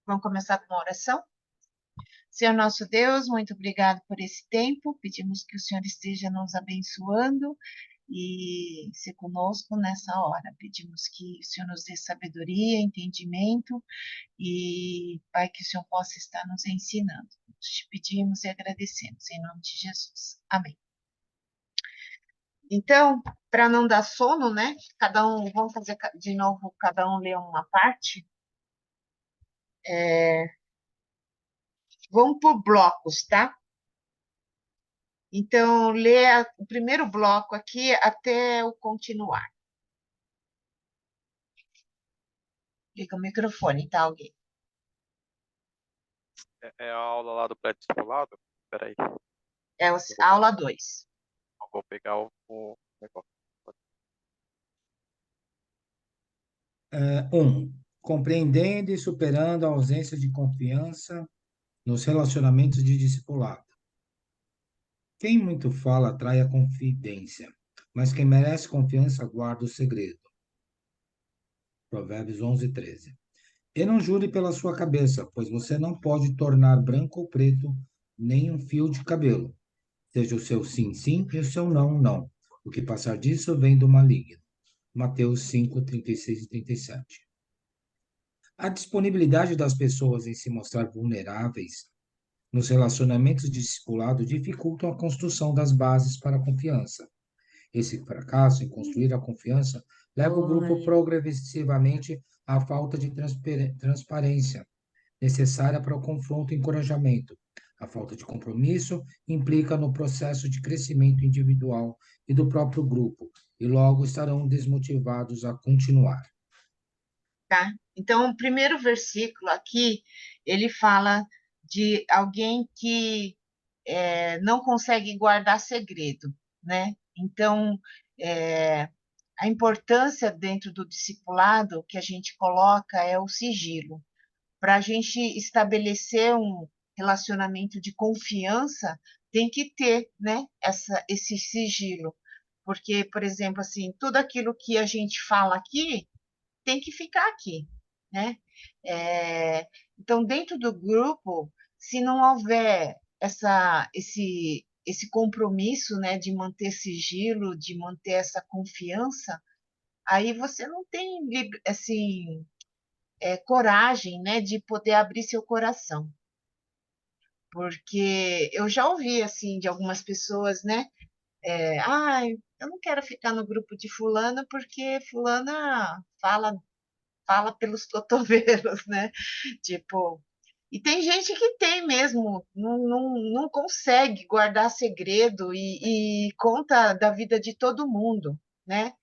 Vamos começar com uma oração? Senhor nosso Deus, muito obrigado por esse tempo. Pedimos que o Senhor esteja nos abençoando e se conosco nessa hora. Pedimos que o Senhor nos dê sabedoria, entendimento e, Pai, que o Senhor possa estar nos ensinando. Te pedimos e agradecemos em nome de Jesus. Amém. Então, para não dar sono, né? Vamos fazer de novo, cada um lê uma parte. Vamos por blocos, tá? Então, lê o primeiro bloco aqui até o continuar. Liga o microfone, tá, alguém? É a aula lá do pré-discipulado? Peraí, É a aula 2. eu vou pegar o negócio. Compreendendo e superando a ausência de confiança nos relacionamentos de discipulado. Quem muito fala atrai a confidência, mas quem merece confiança guarda o segredo. Provérbios 11:13. E não jure pela sua cabeça, pois você não pode tornar branco ou preto nem um fio de cabelo. Seja o seu sim, sim e o seu não, não. O que passar disso vem do maligno. Mateus 5:36 e 37. A disponibilidade das pessoas em se mostrar vulneráveis nos relacionamentos de discipulado dificultam a construção das bases para a confiança. Esse fracasso em construir a confiança leva o grupo progressivamente à falta de transparência necessária para o confronto e encorajamento. A falta de compromisso implica no processo de crescimento individual e do próprio grupo, e logo estarão desmotivados a continuar. Tá? Então, o primeiro versículo aqui, ele fala de alguém que não consegue guardar segredo, né? Então, é, a importância dentro do discipulado que a gente coloca é o sigilo. Para a gente estabelecer um relacionamento de confiança, tem que ter, né, esse sigilo. Porque, por exemplo, assim, tudo aquilo que a gente fala aqui tem que ficar aqui, né? Então, dentro do grupo, se não houver esse compromisso, né, de manter sigilo, de manter essa confiança, aí você não tem, assim, coragem, né, de poder abrir seu coração. Porque eu já ouvi, assim, de algumas pessoas, né, eu não quero ficar no grupo de fulana porque fulana fala pelos cotovelos, né? Tipo, e tem gente que tem mesmo, não consegue guardar segredo e conta da vida de todo mundo, né?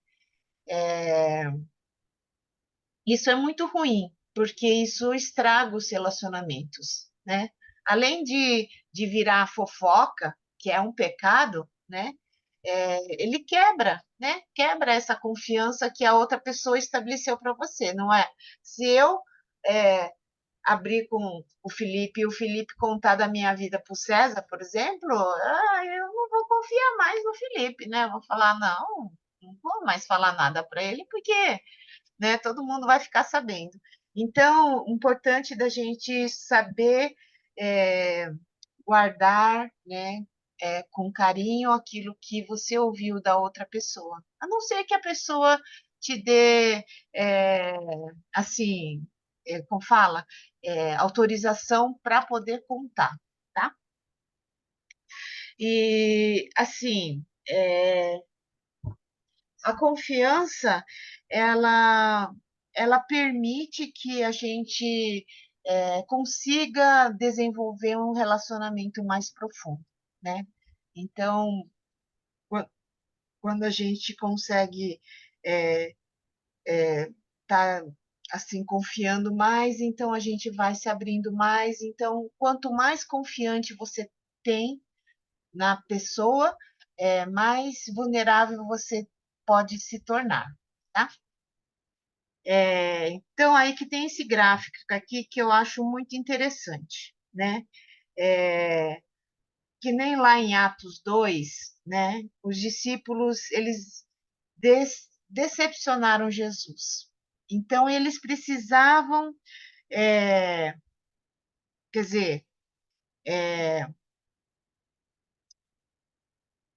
Isso é muito ruim, porque isso estraga os relacionamentos, né? Além de virar fofoca, que é um pecado, né? Ele quebra, né? Quebra essa confiança que a outra pessoa estabeleceu para você, não é? Se eu é, abrir com o Felipe e o Felipe contar da minha vida para o César, por exemplo, eu não vou confiar mais no Felipe, né? Eu vou falar, não vou mais falar nada para ele, porque, né, todo mundo vai ficar sabendo. Então, importante da gente saber é, guardar, né, com carinho aquilo que você ouviu da outra pessoa. A não ser que a pessoa te dê, é, assim, como fala, autorização para poder contar, tá? E, assim, a confiança, ela, ela permite que a gente consiga desenvolver um relacionamento mais profundo, né? Então, quando a gente consegue estar assim confiando mais, então a gente vai se abrindo mais. Então, quanto mais confiante você tem na pessoa, mais vulnerável você pode se tornar, tá? Então, aí que tem esse gráfico aqui que eu acho muito interessante, né? É, que nem lá em Atos 2, né? Os discípulos, eles decepcionaram Jesus. Então, eles precisavam Quer dizer,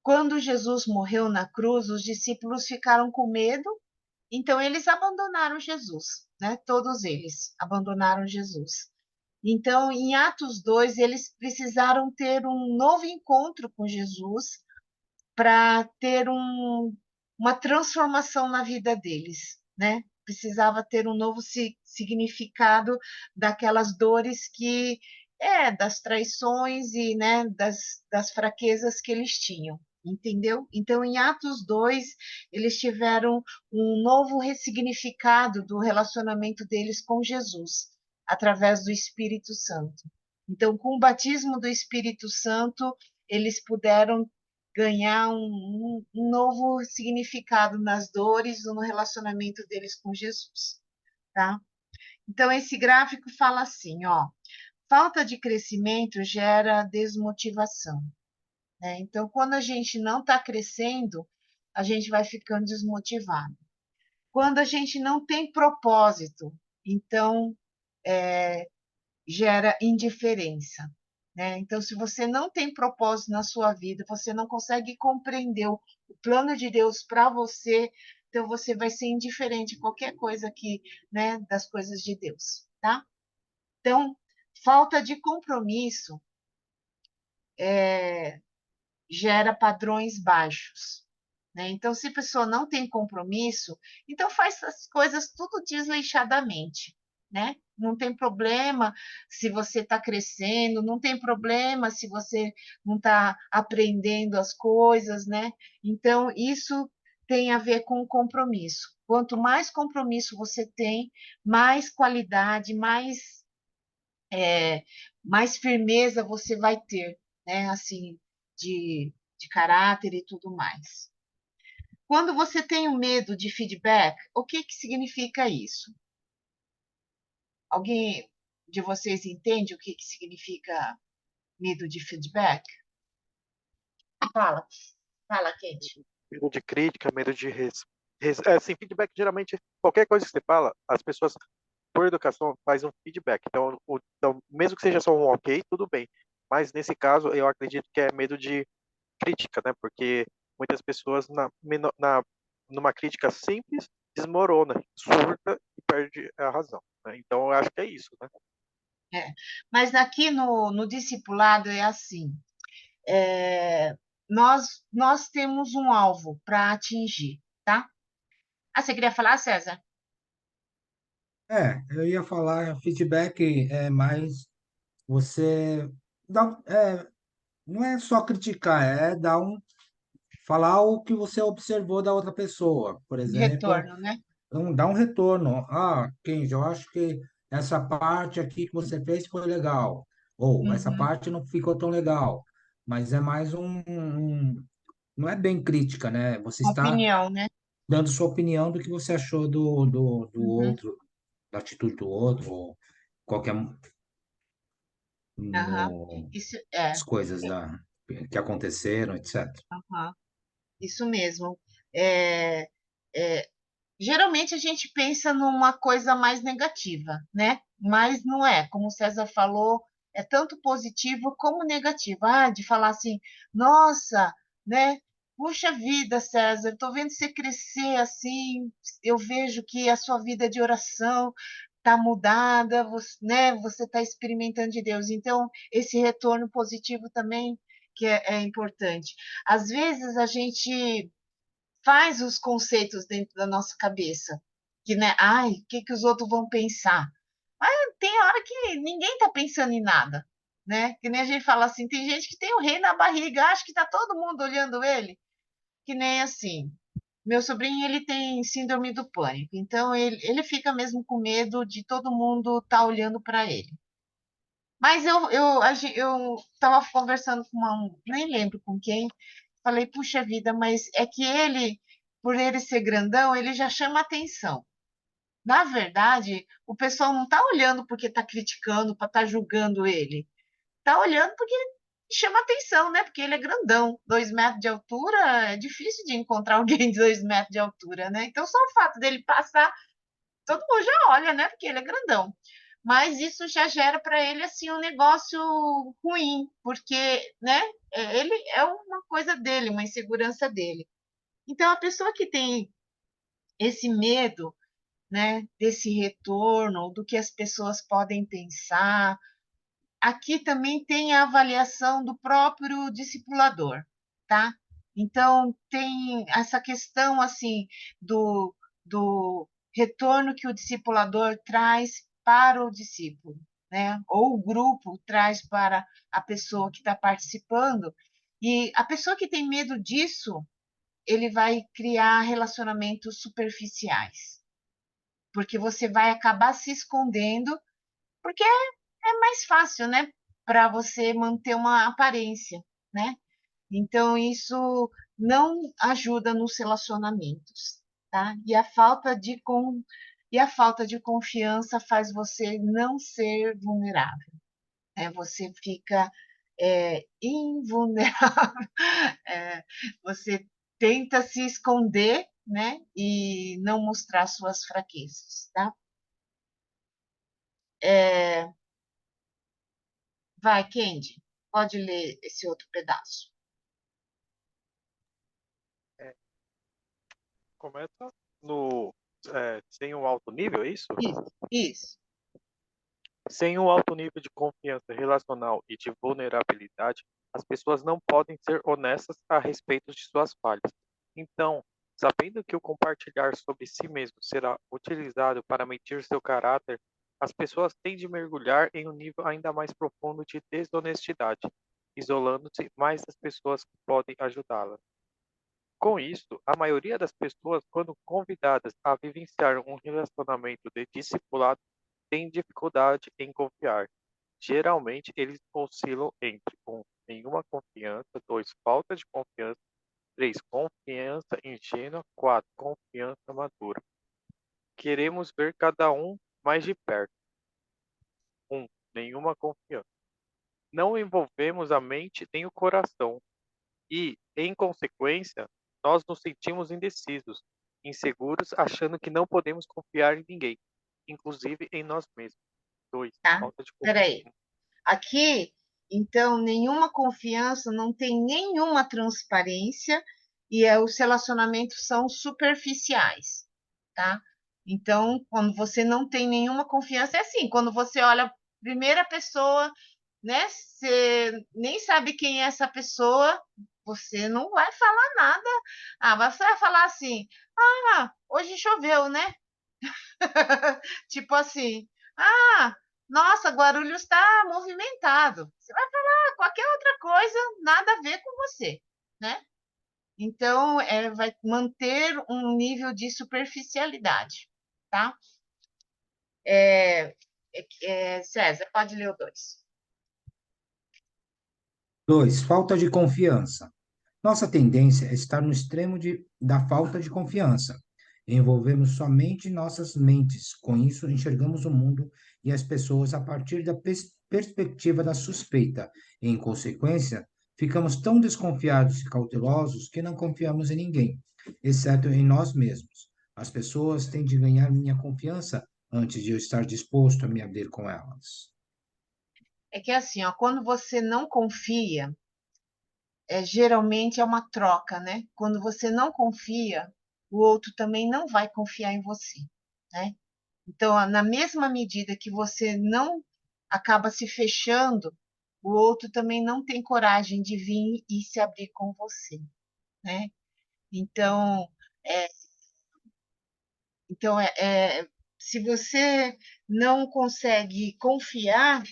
quando Jesus morreu na cruz, os discípulos ficaram com medo, então eles abandonaram Jesus, né? Todos eles abandonaram Jesus. Então, em Atos 2, eles precisaram ter um novo encontro com Jesus para ter uma transformação na vida deles, né? Precisava ter um novo significado daquelas dores das traições e, né, das fraquezas que eles tinham, entendeu? Então, em Atos 2, eles tiveram um novo ressignificado do relacionamento deles com Jesus, através do Espírito Santo. Então, com o batismo do Espírito Santo, eles puderam ganhar um novo significado nas dores ou no relacionamento deles com Jesus, tá? Então, esse gráfico fala assim, ó, falta de crescimento gera desmotivação, né? Então, quando a gente não está crescendo, a gente vai ficando desmotivado. Quando a gente não tem propósito, então gera indiferença, né? Então, se você não tem propósito na sua vida, você não consegue compreender o plano de Deus para você, então você vai ser indiferente a qualquer coisa aqui, né, das coisas de Deus, tá? Então, falta de compromisso gera padrões baixos, né? Então, se a pessoa não tem compromisso, então faz as coisas tudo desleixadamente, né? Não tem problema se você está crescendo, não tem problema se você não está aprendendo as coisas, né? Então, isso tem a ver com o compromisso. Quanto mais compromisso você tem, mais qualidade, mais firmeza você vai ter, né? Assim, de caráter e tudo mais. Quando você tem o medo de feedback, o que que significa isso? Alguém de vocês entende o que que significa medo de feedback? Fala, fala, Kate. Medo de crítica, medo de assim, feedback, geralmente, qualquer coisa que você fala, as pessoas, por educação, fazem um feedback. Então, mesmo que seja só um ok, tudo bem. Mas, nesse caso, eu acredito que é medo de crítica, né? Porque muitas pessoas, numa crítica simples, desmorona, surta e perde a razão, né? Então, eu acho que é isso, né? Mas aqui no discipulado é assim, nós temos um alvo para atingir, tá? Ah, você queria falar, César? Eu ia falar, feedback é mais você dá, não é só criticar, é dar falar o que você observou da outra pessoa. Por exemplo, Retorno, né? dá um retorno. Ah, Kenji, eu acho que essa parte aqui que você fez foi legal. Ou essa Uhum. parte não ficou tão legal. Mas é mais não é bem crítica, né? Você está Opinião, né? dando sua opinião do que você achou do Uhum. outro, da atitude do outro, ou qualquer Aham. no, Isso as coisas que aconteceram, etc. aham. Isso mesmo. É, é, geralmente a gente pensa numa coisa mais negativa, né? Mas não é, como o César falou, é tanto positivo como negativo. Ah, de falar assim, nossa, né? Puxa vida, César, estou vendo você crescer assim, eu vejo que a sua vida de oração está mudada, você, né? Você está experimentando de Deus. Então, esse retorno positivo também que é importante. Às vezes a gente faz os conceitos dentro da nossa cabeça, que, né, ai, o que que os outros vão pensar? Mas tem hora que ninguém está pensando em nada, né? Que nem a gente fala assim, tem gente que tem o rei na barriga, acha que está todo mundo olhando ele, que nem assim. Meu sobrinho, ele tem síndrome do pânico, então ele fica mesmo com medo de todo mundo estar tá olhando para ele. Mas eu estava conversando com nem lembro com quem, falei, puxa vida, mas é que ele, por ele ser grandão, ele já chama atenção. Na verdade, o pessoal não está olhando porque está criticando, para estar tá julgando ele. Está olhando porque ele chama atenção, né? Porque ele é grandão. 2 metros de altura, é difícil de encontrar alguém de 2 metros de altura, né? Então, só o fato dele passar, todo mundo já olha, né? Porque ele é grandão. mas isso já gera para ele assim um negócio ruim, porque, né, ele é uma coisa dele, uma insegurança dele. Então a pessoa que tem esse medo, né, desse retorno, do que as pessoas podem pensar, aqui também tem a avaliação do próprio discipulador, tá? Então, tem essa questão, assim, do retorno que o discipulador traz para o discípulo, né? Ou o grupo traz para a pessoa que está participando. E a pessoa que tem medo disso, ele vai criar relacionamentos superficiais, porque você vai acabar se escondendo, porque é mais fácil, né? Para você manter uma aparência, né? Então, isso não ajuda nos relacionamentos, tá? E a falta de confiança faz você não ser vulnerável, né? Você fica invulnerável, é, você tenta se esconder, né? E não mostrar suas fraquezas, tá? É, vai, Kendi, pode ler esse outro pedaço. É, começa no sem um alto nível, é isso? Isso. Sem um alto nível de confiança relacional e de vulnerabilidade, as pessoas não podem ser honestas a respeito de suas falhas. Então, sabendo que o compartilhar sobre si mesmo será utilizado para medir seu caráter, as pessoas têm de mergulhar em um nível ainda mais profundo de desonestidade, isolando-se mais das pessoas que podem ajudá-las. Com isso, a maioria das pessoas, quando convidadas a vivenciar um relacionamento de discipulado, tem dificuldade em confiar. Geralmente, eles oscilam entre 1. Nenhuma confiança, 2. Falta de confiança, 3. Confiança ingênua, 4. Confiança madura. Queremos ver cada um mais de perto. 1. Nenhuma confiança. Não envolvemos a mente nem o coração e, em consequência, nós nos sentimos indecisos, inseguros, achando que não podemos confiar em ninguém, inclusive em nós mesmos. 2. Tá? Falta de Peraí. confiança. Aqui, então, nenhuma confiança, não tem nenhuma transparência e os relacionamentos são superficiais, tá? Então, quando você não tem nenhuma confiança, é assim, quando você olha a primeira pessoa, né? Você nem sabe quem é essa pessoa, você não vai falar nada. Ah, você vai falar assim: ah, hoje choveu, né? Tipo assim, ah, nossa, Guarulhos está movimentado. Você vai falar qualquer outra coisa, nada a ver com você, né? Então, vai manter um nível de superficialidade, tá? César, pode ler o 2. 2. Falta de confiança. Nossa tendência é estar no extremo da falta de confiança. Envolvemos somente nossas mentes. Com isso, enxergamos o mundo e as pessoas a partir da perspectiva da suspeita. Em consequência, ficamos tão desconfiados e cautelosos que não confiamos em ninguém, exceto em nós mesmos. As pessoas têm de ganhar minha confiança antes de eu estar disposto a me abrir com elas. É que assim, ó, quando você não confia, geralmente é uma troca, né? Quando você não confia, o outro também não vai confiar em você, né? Então, na mesma medida que você não acaba se fechando, o outro também não tem coragem de vir e se abrir com você, né? Então, é, se você não consegue confiar,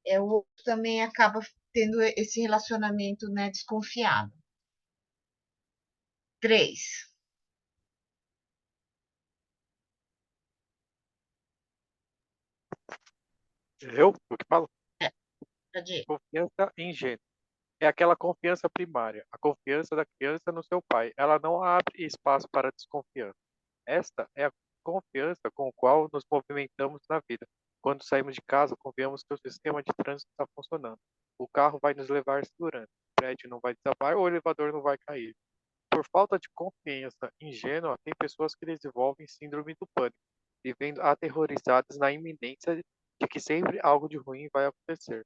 o outro também acaba tendo esse relacionamento, né, desconfiado. 3. O que falo? Pode. Confiança ingênua. É aquela confiança primária, a confiança da criança no seu pai. Ela não abre espaço para desconfiança. Esta é a confiança com a qual nos movimentamos na vida. Quando saímos de casa, confiamos que o sistema de trânsito está funcionando. O carro vai nos levar segurança. O prédio não vai desabar ou o elevador não vai cair. Por falta de confiança ingênua, tem pessoas que desenvolvem síndrome do pânico, vivendo aterrorizadas na iminência de que sempre algo de ruim vai acontecer.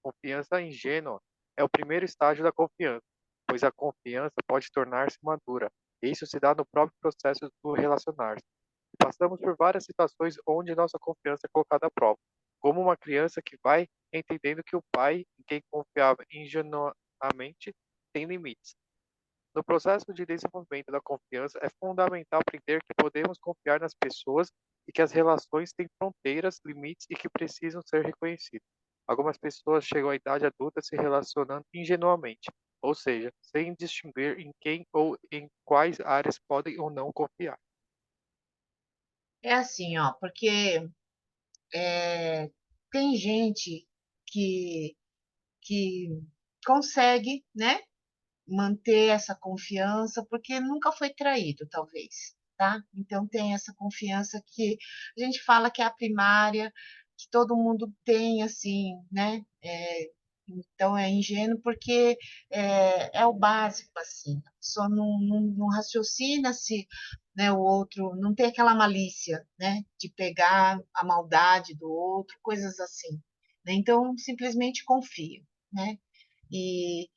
Confiança ingênua é o primeiro estágio da confiança, pois a confiança pode tornar-se madura. Isso se dá no próprio processo do relacionar-se. Passamos por várias situações onde nossa confiança é colocada à prova, como uma criança que vai entendendo que o pai, em quem confiava ingenuamente, tem limites. No processo de desenvolvimento da confiança, é fundamental aprender que podemos confiar nas pessoas e que as relações têm fronteiras, limites e que precisam ser reconhecidos. Algumas pessoas chegam à idade adulta se relacionando ingenuamente, ou seja, sem distinguir em quem ou em quais áreas podem ou não confiar. É assim, ó, porque é, tem gente que, que consegue, né, manter essa confiança porque nunca foi traído, talvez, tá? Então tem essa confiança que a gente fala que é a primária, que todo mundo tem, assim, né? Então é ingênuo porque é o básico, assim. A pessoa não raciocina se, né, o outro não tem aquela malícia, né, de pegar a maldade do outro, coisas assim, né? Então simplesmente confia, né? E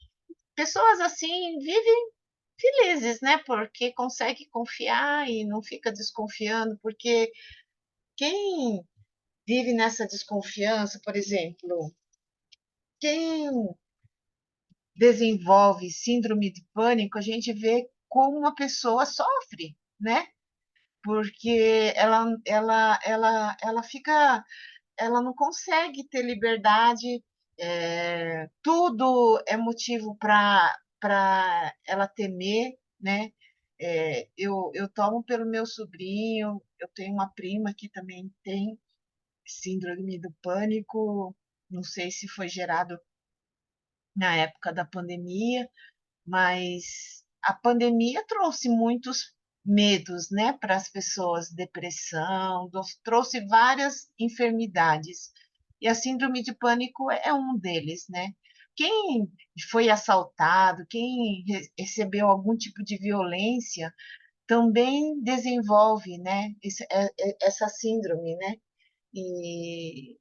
pessoas assim vivem felizes, né? Porque consegue confiar e não fica desconfiando, porque quem vive nessa desconfiança, por exemplo, quem desenvolve síndrome de pânico, a gente vê como uma pessoa sofre, né? Porque ela fica, ela não consegue ter liberdade, tudo é motivo para ela temer, né? Eu tomo pelo meu sobrinho, eu tenho uma prima que também tem síndrome do pânico, não sei se foi gerado na época da pandemia, mas a pandemia trouxe muitos medos, né, para as pessoas, depressão, trouxe várias enfermidades. E a síndrome de pânico é um deles, né? Quem foi assaltado, quem recebeu algum tipo de violência, também desenvolve, né, essa síndrome, né? E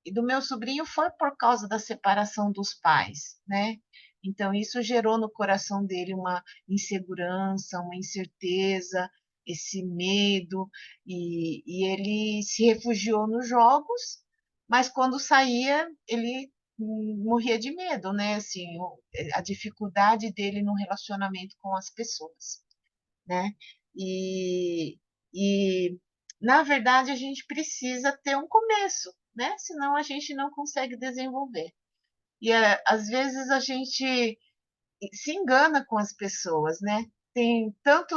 e do meu sobrinho foi por causa da separação dos pais, né? Então, isso gerou no coração dele uma insegurança, uma incerteza, esse medo, e ele se refugiou nos jogos, mas quando saía, ele morria de medo, né? Assim, a dificuldade dele no relacionamento com as pessoas, né? E, e na verdade, a gente precisa ter um começo, né? Senão a gente não consegue desenvolver. E às vezes a gente se engana com as pessoas, né? Tem tanto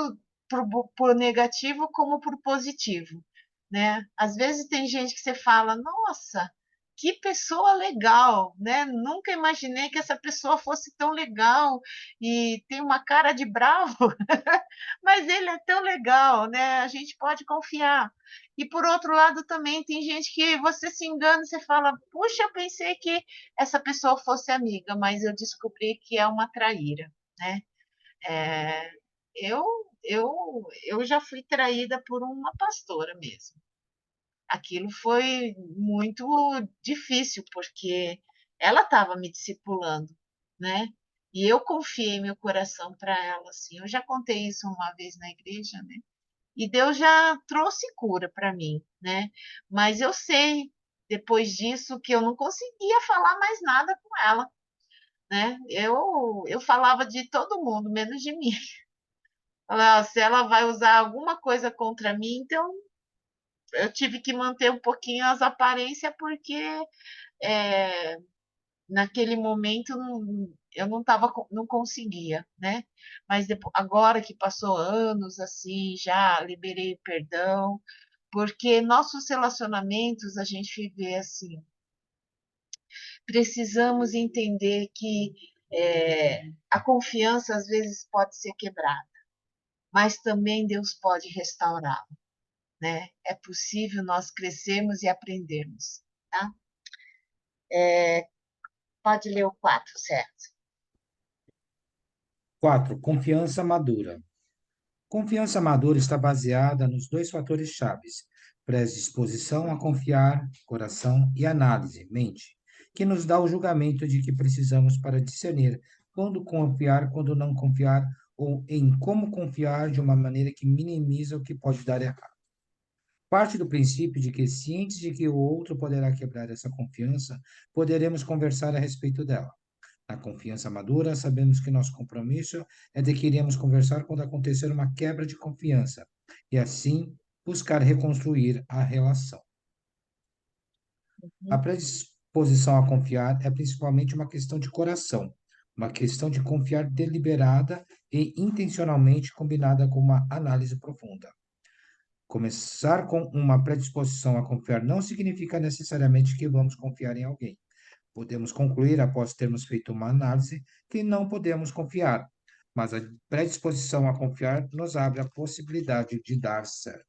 por negativo como por positivo, né? Às vezes tem gente que você fala, nossa, que pessoa legal, né? Nunca imaginei que essa pessoa fosse tão legal e tem uma cara de bravo, mas ele é tão legal, né? A gente pode confiar. E por outro lado também tem gente que você se engana, você fala, puxa, eu pensei que essa pessoa fosse amiga, mas eu descobri que é uma traíra, né? É, eu, eu já fui traída por uma pastora mesmo. Aquilo foi muito difícil, porque ela estava me discipulando, né? E eu confiei meu coração para ela, assim. Eu já contei isso uma vez na igreja, né? E Deus já trouxe cura para mim, né? Mas eu sei, depois disso, que eu não conseguia falar mais nada com ela, né? Eu falava de todo mundo, menos de mim. Falava, se ela vai usar alguma coisa contra mim, então eu tive que manter um pouquinho as aparências, porque é, naquele momento eu não tava, não conseguia, né? Mas depois, agora que passou anos assim, já liberei o perdão, porque nossos relacionamentos a gente vê assim, precisamos entender que a confiança às vezes pode ser quebrada, mas também Deus pode restaurá-la, né? É possível nós crescermos e aprendermos, tá? Pode ler o 4, certo? 4. Confiança madura. Confiança madura está baseada nos dois fatores chaves: predisposição a confiar, coração e análise, mente, que nos dá o julgamento de que precisamos para discernir quando confiar, quando não confiar, ou em como confiar de uma maneira que minimiza o que pode dar errado. Parte do princípio de que, cientes de que o outro poderá quebrar essa confiança, poderemos conversar a respeito dela. Na confiança madura, sabemos que nosso compromisso é de que iremos conversar quando acontecer uma quebra de confiança e, assim, buscar reconstruir a relação. A predisposição a confiar é principalmente uma questão de coração, uma questão de confiar deliberada e intencionalmente combinada com uma análise profunda. Começar com uma predisposição a confiar não significa necessariamente que vamos confiar em alguém. Podemos concluir, após termos feito uma análise, que não podemos confiar, mas a predisposição a confiar nos abre a possibilidade de dar certo.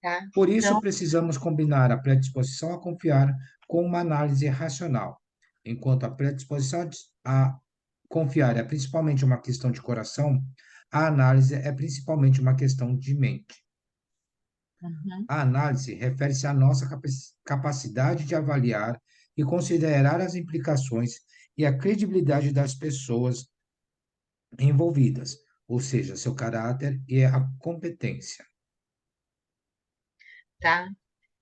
Tá? Por isso, Então, precisamos combinar a predisposição a confiar com uma análise racional. Enquanto a predisposição a confiar é principalmente uma questão de coração, a análise é principalmente uma questão de mente. uhum, A análise refere-se à nossa capacidade de avaliar e considerar as implicações e a credibilidade das pessoas envolvidas, ou seja, seu caráter e a competência. tá?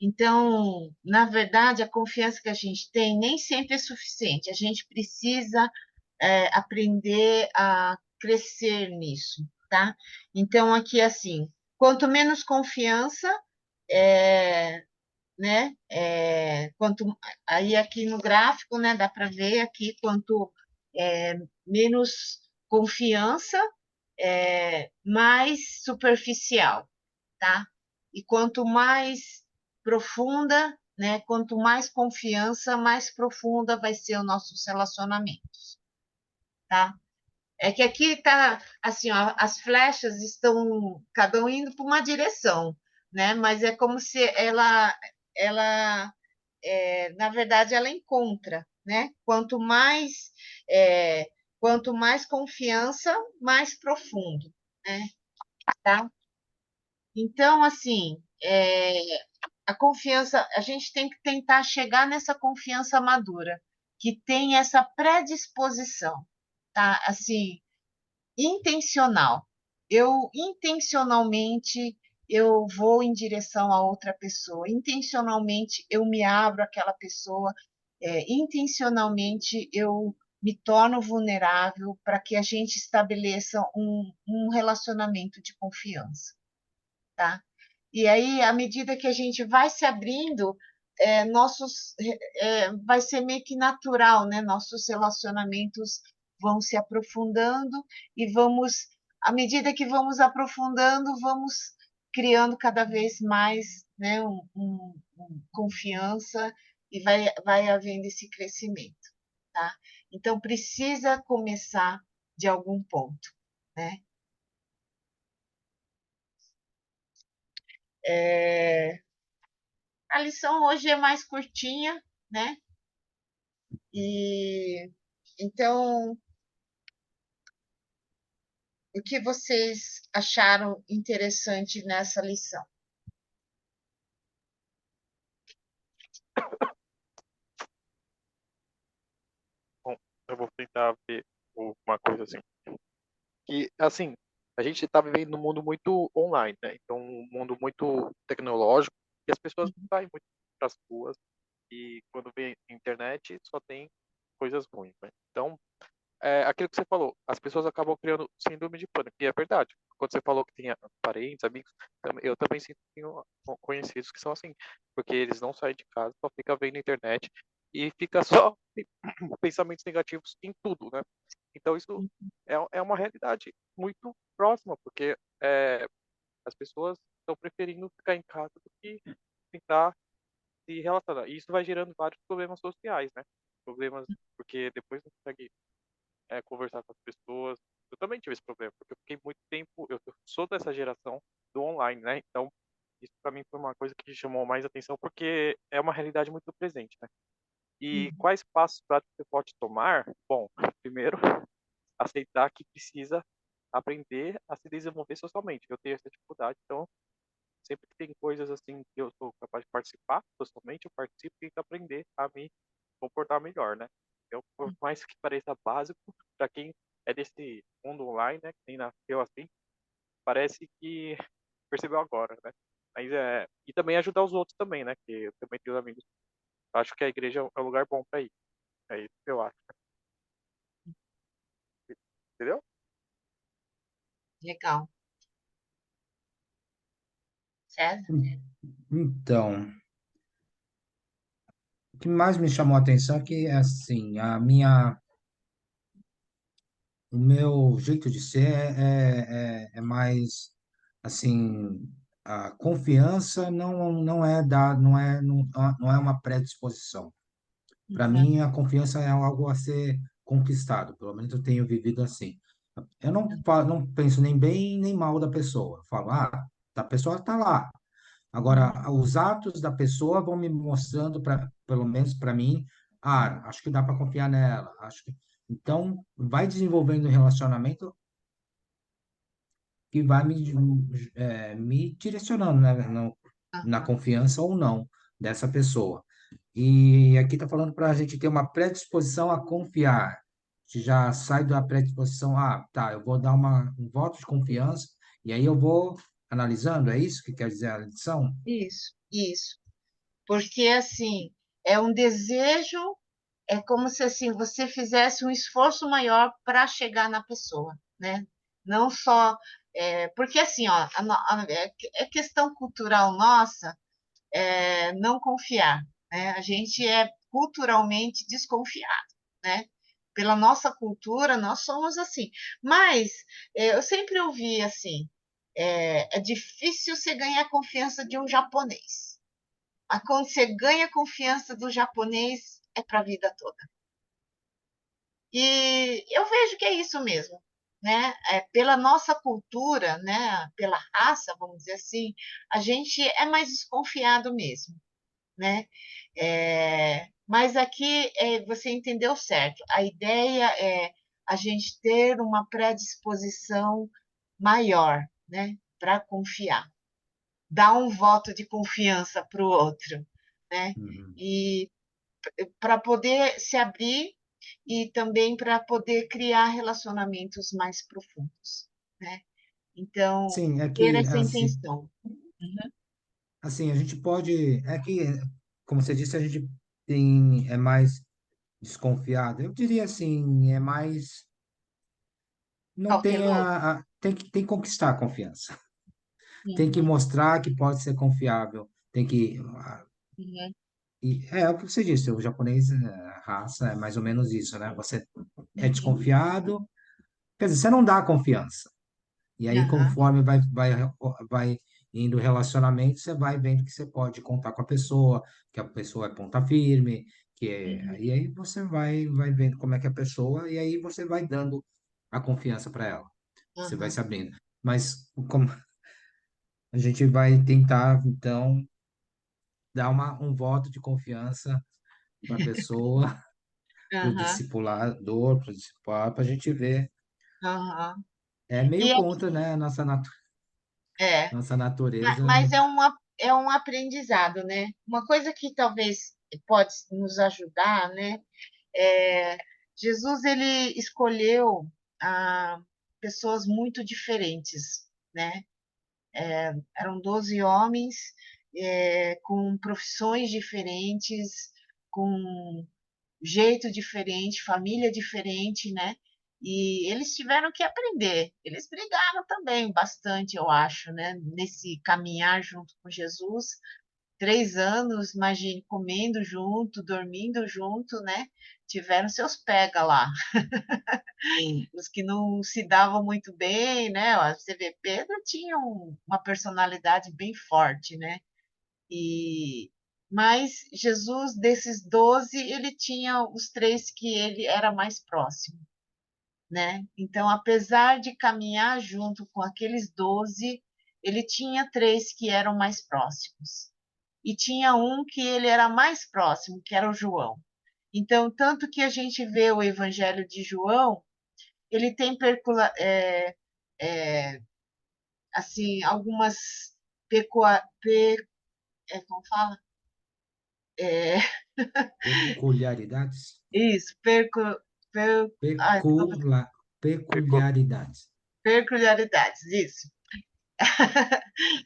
Então, na verdade, a confiança que a gente tem nem sempre é suficiente. A gente precisa aprender a crescer nisso, tá? Então, aqui, assim, quanto menos confiança, é, né? Quanto aí aqui no gráfico, né? Dá para ver aqui quanto é, menos confiança, mais superficial, tá? E quanto mais profunda, né? Quanto mais confiança, mais profunda vai ser os nossos relacionamentos, tá? É que aqui tá assim, ó, as flechas estão cada um indo para uma direção, né? Mas é como se ela na verdade, ela encontra, né? É, quanto mais confiança, mais profundo, né? Tá? Então, assim, a confiança, a gente tem que tentar chegar nessa confiança madura, que tem essa predisposição, tá? Assim, intencional. Eu intencionalmente eu vou em direção a outra pessoa, intencionalmente eu me abro àquela pessoa, intencionalmente eu me torno vulnerável para que a gente estabeleça um relacionamento de confiança, tá? E aí, à medida que a gente vai se abrindo, vai ser meio que natural, né? Nossos relacionamentos vão se aprofundando e vamos, à medida que vamos aprofundando, vamos criando cada vez mais, né? Confiança e vai havendo esse crescimento, tá? Então, precisa começar de algum ponto, né? É, A lição hoje é mais curtinha, né? E então, o que vocês acharam interessante nessa lição? Bom, eu vou tentar ver uma coisa assim. Que, assim, a gente está vivendo num mundo muito online, né? Então, um mundo muito tecnológico, e as pessoas não saem muito para as ruas, e quando vê internet, só tem coisas ruins, né? Então, aquilo que você falou, as pessoas acabam criando síndrome de pânico, e é verdade. Quando você falou que tinha parentes, amigos, eu também sinto que tenho conhecidos que são assim, porque eles não saem de casa, só fica vendo internet e fica só pensamentos negativos em tudo, né? Então isso é uma realidade muito próxima, porque as pessoas estão preferindo ficar em casa do que tentar se relacionar. E isso vai gerando vários problemas sociais, né? Problemas porque depois não consegue conversar com as pessoas. Eu também tive esse problema, porque eu fiquei muito tempo, eu sou dessa geração do online, né? Então, isso para mim foi uma coisa que chamou mais atenção, porque é uma realidade muito presente, né? E quais passos práticos você pode tomar? Bom, primeiro, aceitar que precisa aprender a se desenvolver socialmente. Eu tenho essa dificuldade, então sempre que tem coisas assim que eu sou capaz de participar, socialmente, eu participo e tento aprender a me comportar melhor, né? Então, por mais que pareça básico, para quem é desse mundo online, né, que nem nasceu assim, parece que percebeu agora, né? Mas e também ajudar os outros também, né? Que eu também tenho amigos. Acho que a igreja é um lugar bom para ir. É isso que eu acho. Entendeu? Legal. Certo? Então, o que mais me chamou a atenção é que, assim, o meu jeito de ser é mais, assim, a confiança não é uma predisposição. Para Uhum, mim, a confiança é algo a ser conquistado, pelo menos eu tenho vivido assim. Eu não penso nem bem nem mal da pessoa. Eu falo, a pessoa está lá. uhum. Agora, os atos da pessoa vão me mostrando, pelo menos para mim, acho que dá para confiar nela. Então, vai desenvolvendo um relacionamento que vai me direcionando, né, na Aham. confiança ou não dessa pessoa. E aqui está falando para a gente ter uma predisposição a confiar. A gente já sai da predisposição, tá, eu vou dar um voto de confiança, e aí eu vou analisando, é isso que quer dizer a lição? Isso, isso. Porque, assim, é um desejo, é como se, assim, você fizesse um esforço maior para chegar na pessoa, né? Não só... porque, assim, ó, é questão cultural nossa, não confiar, né? A gente é culturalmente desconfiado, né? Pela nossa cultura, nós somos assim. Mas eu sempre ouvi assim: é difícil você ganhar a confiança de um japonês. Mas quando você ganha a confiança do japonês, é para a vida toda. E eu vejo que é isso mesmo, né? Pela nossa cultura, né? Pela raça, vamos dizer assim, a gente é mais desconfiado mesmo, né? Mas aqui você entendeu certo. A ideia é a gente ter uma predisposição maior, né? Para confiar, dar um voto de confiança para o outro, né? Uhum. E para poder se abrir e também para poder criar relacionamentos mais profundos, né? Então, Sim, ter essa intenção. Uhum. a gente pode, como você disse, a gente é mais desconfiado. Eu diria assim, é mais, não tem Cauteloso. tem que conquistar a confiança. Tem que Uhum, mostrar que pode ser confiável. Tem que, uhum, é o que você disse, o japonês, a raça é mais ou menos isso, né? Você é uhum, desconfiado, quer dizer, você não dá confiança. E aí, aham, conforme vai indo o relacionamento, você vai vendo que você pode contar com a pessoa, que a pessoa é ponta firme, uhum, e aí você vai vendo como é que é a pessoa, e aí você vai dando a confiança para ela. Você vai aham, se abrindo. Mas como a gente vai tentar, então, dar um voto de confiança para a pessoa, para o aham, discipulador, para o discipulado, para a gente ver. aham. É E meio contra, aqui, né, a é, nossa natureza. mas é um aprendizado, né? Uma coisa que talvez pode nos ajudar, né? É, Jesus ele escolheu pessoas muito diferentes, né? Eram 12 homens com profissões diferentes, com jeito diferente, família diferente, né? E eles tiveram que aprender. Eles brigaram também bastante, eu acho, né? Nesse caminhar junto com Jesus. 3 anos, imagine, comendo junto, dormindo junto, né? Tiveram seus pega lá. Os que não se davam muito bem, né? Você vê, Pedro tinha uma personalidade bem forte, né? E mas Jesus, desses 12, ele tinha os três que ele era mais próximo, né? Então, apesar de caminhar junto com aqueles 12, ele tinha três que eram mais próximos. E tinha um que ele era mais próximo, que era o João. Então, tanto que a gente vê o Evangelho de João, ele tem assim algumas como fala? É, Peculiaridades? isso, ai, Pecul- Peculiaridades. peculiaridades, isso.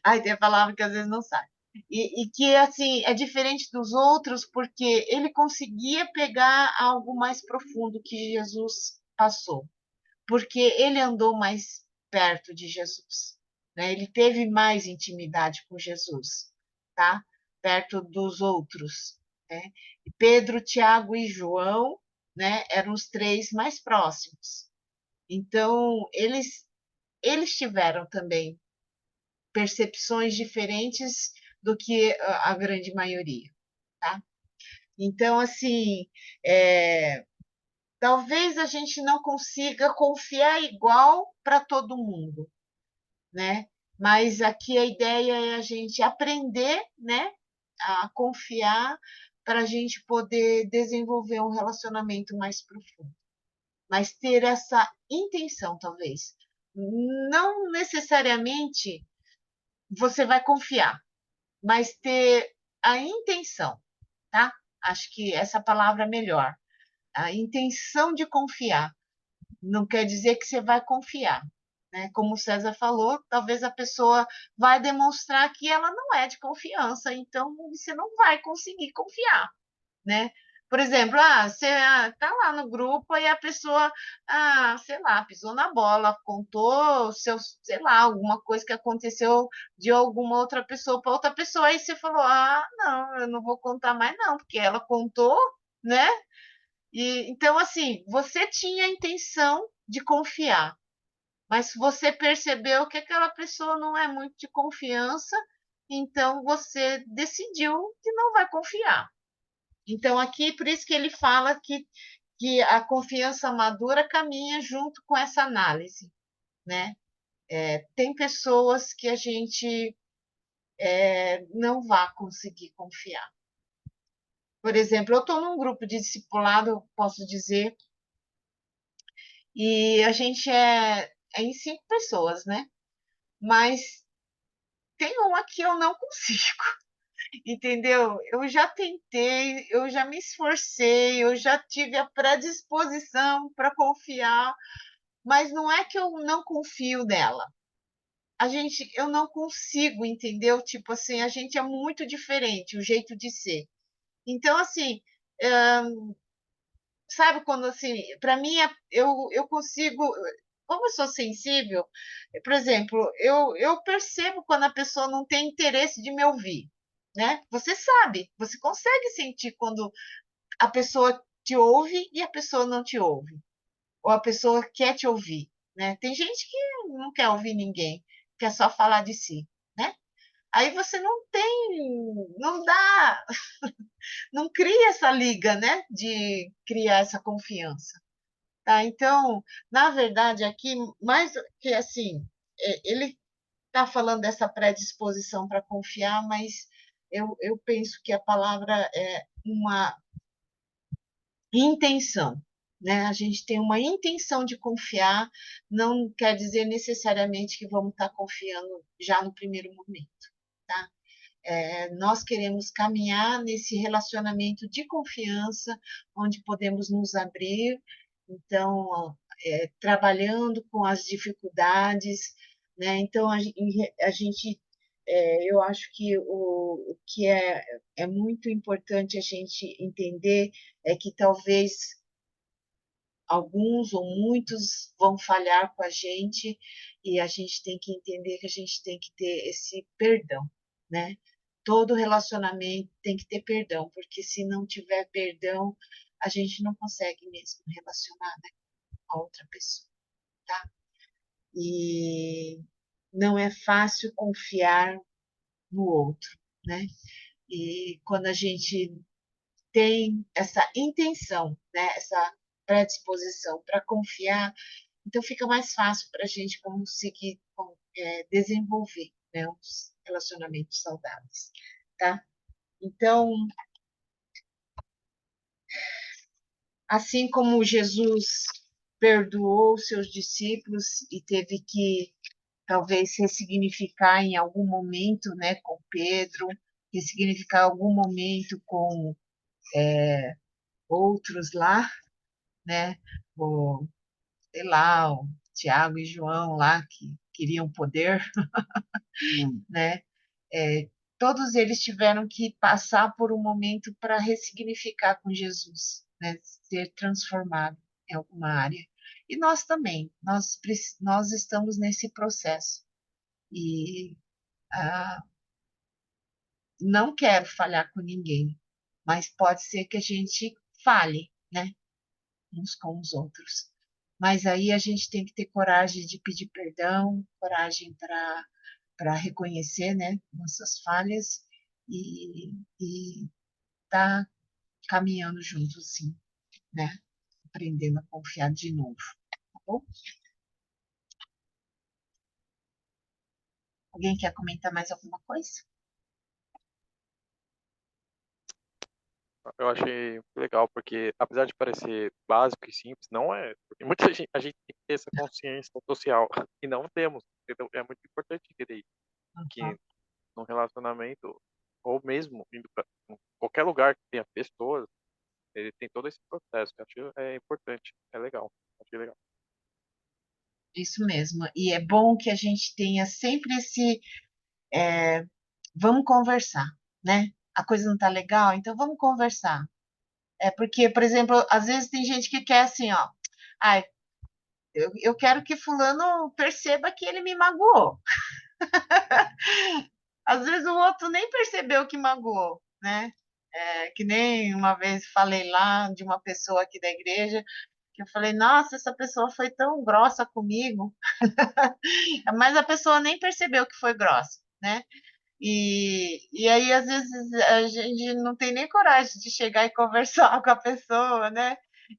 Aí tem a palavra que às vezes não sai. E que, assim, é diferente dos outros porque ele conseguia pegar algo mais profundo que Jesus passou, porque ele andou mais perto de Jesus, né? Ele teve mais intimidade com Jesus, tá? Perto dos outros, né? Pedro, Tiago e João, né? Eram os três mais próximos. Então, eles tiveram também percepções diferentes do que a grande maioria, tá? Então, assim, é, talvez a gente não consiga confiar igual para todo mundo, né? Mas aqui a ideia é a gente aprender, né, a confiar para a gente poder desenvolver um relacionamento mais profundo. Mas ter essa intenção, talvez. Não necessariamente você vai confiar, mas ter a intenção, tá? Acho que essa palavra é melhor. A intenção de confiar. Não quer dizer que você vai confiar, né? Como o César falou, talvez a pessoa vai demonstrar que ela não é de confiança, então você não vai conseguir confiar, né? Por exemplo, você tá lá no grupo e a pessoa, sei lá, pisou na bola, contou seus, sei lá, alguma coisa que aconteceu de alguma outra pessoa para outra pessoa, aí você falou, não, eu não vou contar mais não, porque ela contou, né? E então, assim, você tinha a intenção de confiar, mas você percebeu que aquela pessoa não é muito de confiança, então você decidiu que não vai confiar. Então, aqui, por isso que ele fala que a confiança madura caminha junto com essa análise, né? Tem pessoas que a gente não vai conseguir confiar. Por exemplo, eu estou num grupo de discipulado, posso dizer, e a gente é em 5 pessoas, né? Mas tem uma que eu não consigo, entendeu? Eu já tentei, eu já me esforcei, eu já tive a predisposição para confiar, mas não é que eu não confio nela. Eu não consigo, entendeu? Tipo assim, a gente é muito diferente, o jeito de ser. Então, assim, sabe quando assim, para mim eu consigo, como eu sou sensível, por exemplo, eu percebo quando a pessoa não tem interesse de me ouvir, né? Você sabe, você consegue sentir quando a pessoa te ouve e a pessoa não te ouve, ou a pessoa quer te ouvir, né? Tem gente que não quer ouvir ninguém, quer só falar de si, né? Aí você não dá, não cria essa liga, né? De criar essa confiança. Tá? Então, na verdade, aqui, mais que assim, ele está falando dessa predisposição para confiar, mas eu penso que a palavra é uma intenção. Né? A gente tem uma intenção de confiar, não quer dizer necessariamente que vamos estar confiando já no primeiro momento. Tá? Nós queremos caminhar nesse relacionamento de confiança, onde podemos nos abrir, então, trabalhando com as dificuldades, né? Então, a gente, eu acho que o que é muito importante a gente entender é que talvez alguns ou muitos vão falhar com a gente e a gente tem que entender que a gente tem que ter esse perdão, né? Todo relacionamento tem que ter perdão, porque se não tiver perdão, a gente não consegue mesmo relacionar, né, com a outra pessoa, tá? E não é fácil confiar no outro, né? E quando a gente tem essa intenção, né, essa predisposição para confiar, então fica mais fácil para a gente conseguir desenvolver, né, os relacionamentos saudáveis, tá? Então, assim como Jesus perdoou seus discípulos e teve que talvez ressignificar em algum momento, né, com Pedro, ressignificar algum momento com outros lá, né, o, sei lá, o Tiago e João lá que queriam poder, né, é, todos eles tiveram que passar por um momento para ressignificar com Jesus, né, ser transformado em alguma área. E nós também, nós estamos nesse processo. E ah, não quero falhar com ninguém, mas pode ser que a gente falhe, né, uns com os outros. Mas aí a gente tem que ter coragem de pedir perdão, coragem para reconhecer, né, nossas falhas e tá caminhando junto, sim, né, aprendendo a confiar de novo, tá bom? Alguém quer comentar mais alguma coisa? Eu achei legal, porque apesar de parecer básico e simples, não é. Porque muita gente, a gente tem que ter essa consciência social e não temos. Então é muito importante entender Uhum. que no relacionamento, ou mesmo indo para qualquer lugar que tenha pessoas, ele tem todo esse processo. Que eu acho importante, é legal. Achei legal. Isso mesmo. E é bom que a gente tenha sempre esse vamos conversar, né? A coisa não tá legal, então vamos conversar. É porque, por exemplo, às vezes tem gente que quer assim, ó, ai, eu quero que fulano perceba que ele me magoou. Às vezes o outro nem percebeu que magoou, né? É, que nem uma vez falei lá de uma pessoa aqui da igreja, que eu falei, nossa, essa pessoa foi tão grossa comigo, mas a pessoa nem percebeu que foi grossa, né? E aí, às vezes, a gente não tem nem coragem de chegar e conversar com a pessoa, né?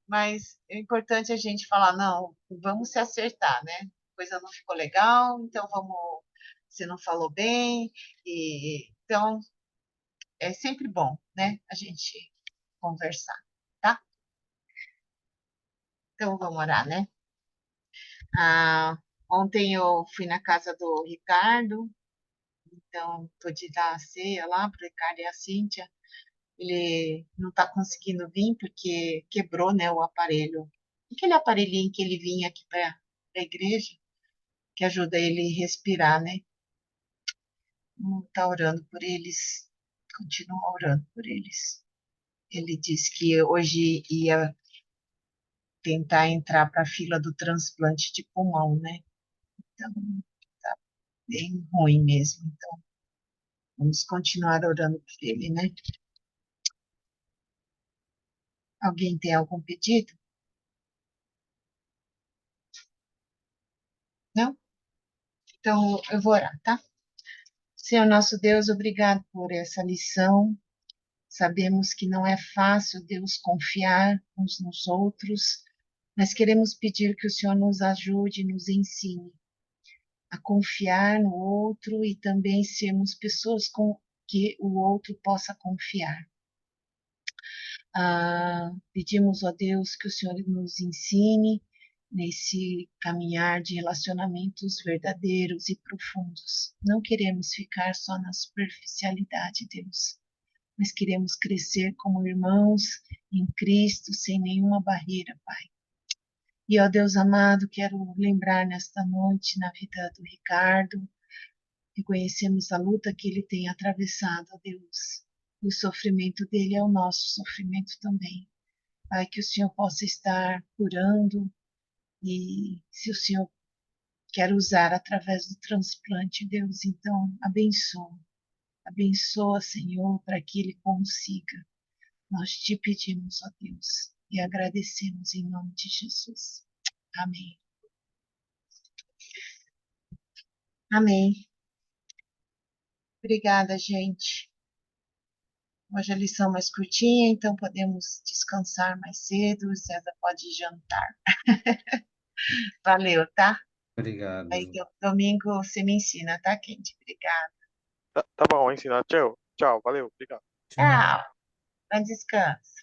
Mas é importante a gente falar, não, vamos se acertar, né? A coisa não ficou legal, então vamos, você não falou bem, e então é sempre bom, né? A gente conversar, tá? Então vamos orar, né? Ah, ontem eu fui na casa do Ricardo, então pude dar a ceia lá para o Ricardo e a Cíntia. Ele não está conseguindo vir porque quebrou, né, o aparelho. Aquele aparelhinho que ele vinha aqui para a igreja, que ajuda ele a respirar, né? Vamos estar orando por eles, continua orando por eles. Ele disse que hoje ia tentar entrar para a fila do transplante de pulmão, né? Então, tá bem ruim mesmo. Então, vamos continuar orando por ele, né? Alguém tem algum pedido? Não? Então, eu vou orar, tá? Senhor nosso Deus, obrigado por essa lição. Sabemos que não é fácil, Deus, confiar uns nos outros, mas queremos pedir que o Senhor nos ajude, nos ensine a confiar no outro e também sermos pessoas com que o outro possa confiar. Pedimos, ó Deus, que o Senhor nos ensine nesse caminhar de relacionamentos verdadeiros e profundos. Não queremos ficar só na superficialidade, Deus, mas queremos crescer como irmãos em Cristo, sem nenhuma barreira, Pai. E, ó Deus amado, quero lembrar nesta noite, na vida do Ricardo, reconhecemos a luta que ele tem atravessado, ó Deus. E o sofrimento dele é o nosso sofrimento também. Pai, que o Senhor possa estar curando e se o Senhor quer usar através do transplante, Deus, então abençoa. Abençoa, Senhor, para que ele consiga. Nós te pedimos, ó Deus, e agradecemos em nome de Jesus. Amém. Amém. Obrigada, gente. Hoje a lição é mais curtinha, então podemos descansar mais cedo. César pode jantar. Valeu, tá? Aí Obrigado. domingo você me ensina, tá, Kendi? Obrigada. Tá bom, ensinar. Tchau. Tchau, valeu, obrigado. Tchau. Tchau. Bom descanso.